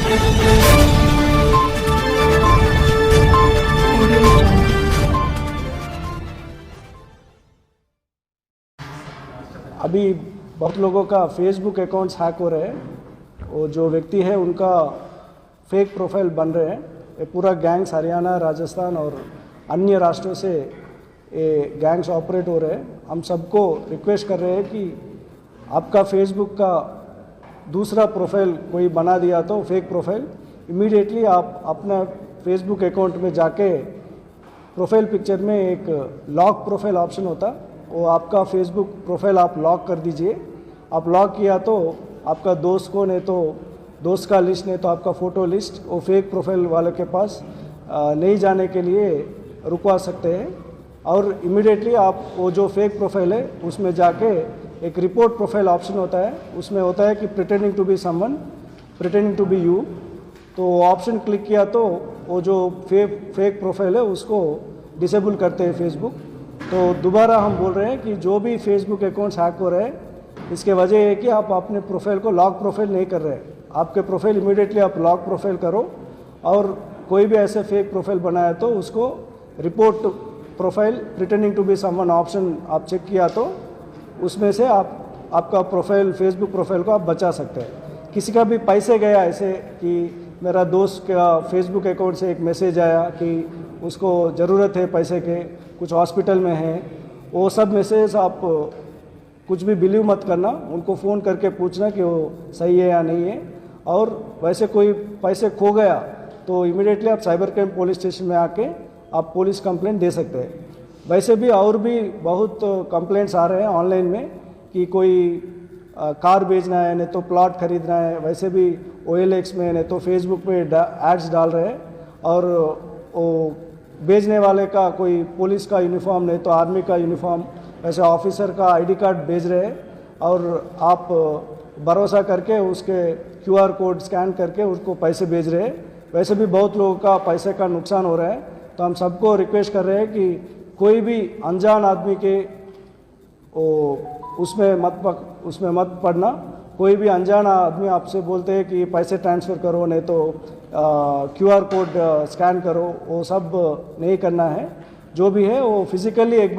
अभी बहुत लोगों का फेसबुक अकाउंट्स हैक हो रहे हैं। वो जो व्यक्ति है उनका फेक प्रोफाइल बन रहे हैं। ये पूरा गैंग्स हरियाणा, राजस्थान और अन्य राष्ट्रों से ये गैंग्स ऑपरेट हो रहे हैं। हम सबको रिक्वेस्ट कर रहे हैं कि आपका फेसबुक का दूसरा प्रोफाइल कोई बना दिया तो फेक प्रोफाइल, इमीडिएटली आप अपना फेसबुक अकाउंट में जाके प्रोफाइल पिक्चर में एक लॉक प्रोफाइल ऑप्शन होता, वो आपका फेसबुक प्रोफाइल आप लॉक कर दीजिए। आप लॉक किया तो आपका दोस्त को, नहीं तो दोस्त का लिस्ट, नहीं तो आपका फ़ोटो लिस्ट वो फेक प्रोफाइल वाले के पास नहीं जाने के लिए रुकवा सकते हैं। और इमीडिएटली आप वो जो फेक प्रोफाइल है उसमें जाके एक रिपोर्ट प्रोफाइल ऑप्शन होता है, उसमें होता है कि pretending to be someone, pretending to be you. तो वो ऑप्शन क्लिक किया तो वो जो फेक प्रोफाइल है उसको डिसेबल करते हैं फेसबुक। तो दोबारा हम बोल रहे हैं कि जो भी फेसबुक अकाउंट्स हैक हो रहे हैं, इसके वजह है कि आप अपने प्रोफाइल को लॉक प्रोफाइल नहीं कर रहे हैं। आपके प्रोफाइल इमीडिएटली आप लॉक प्रोफाइल करो, और कोई भी ऐसे फेक प्रोफाइल बनाया तो उसको report profile pretending to be someone option आप चेक किया तो उसमें से आपका प्रोफाइल, फेसबुक प्रोफाइल को आप बचा सकते हैं। किसी का भी पैसे गया ऐसे कि मेरा दोस्त का फेसबुक अकाउंट से एक मैसेज आया कि उसको ज़रूरत है पैसे के, कुछ हॉस्पिटल में है, वो सब मैसेज आप कुछ भी बिलीव मत करना, उनको फ़ोन करके पूछना कि वो सही है या नहीं है। और वैसे कोई पैसे खो गया तो इमीडिएटली आप साइबर क्राइम पुलिस स्टेशन में आके आप पुलिस कंप्लेंट दे सकते हैं। वैसे भी और भी बहुत कंप्लेंट्स आ रहे हैं ऑनलाइन में कि कोई कार बेचना है, नहीं तो प्लॉट खरीदना है, वैसे भी OLX में, नहीं तो फेसबुक पे एड्स डाल रहे हैं। और वो बेचने वाले का कोई पुलिस का यूनिफॉर्म, नहीं तो आर्मी का यूनिफॉर्म, वैसे ऑफिसर का ID कार्ड भेज रहे हैं, और आप भरोसा करके उसके QR कोड स्कैन करके उसको पैसे भेज रहे हैं। वैसे भी बहुत लोगों का पैसे का नुकसान हो रहा है। तो हम सबको रिक्वेस्ट कर रहे हैं कि कोई भी अनजान आदमी के उसमें मत पड़ना। कोई भी अनजान आदमी आपसे बोलते हैं कि पैसे ट्रांसफ़र करो, नहीं तो QR कोड स्कैन करो, वो सब नहीं करना है। जो भी है वो फिज़िकली एक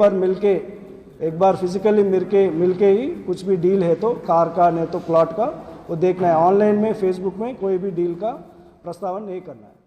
बार फिज़िकली मिलके ही कुछ भी डील है तो कार का, नहीं तो प्लॉट का, वो देखना है। ऑनलाइन में, फेसबुक में कोई भी डील का प्रस्तावन नहीं करना है।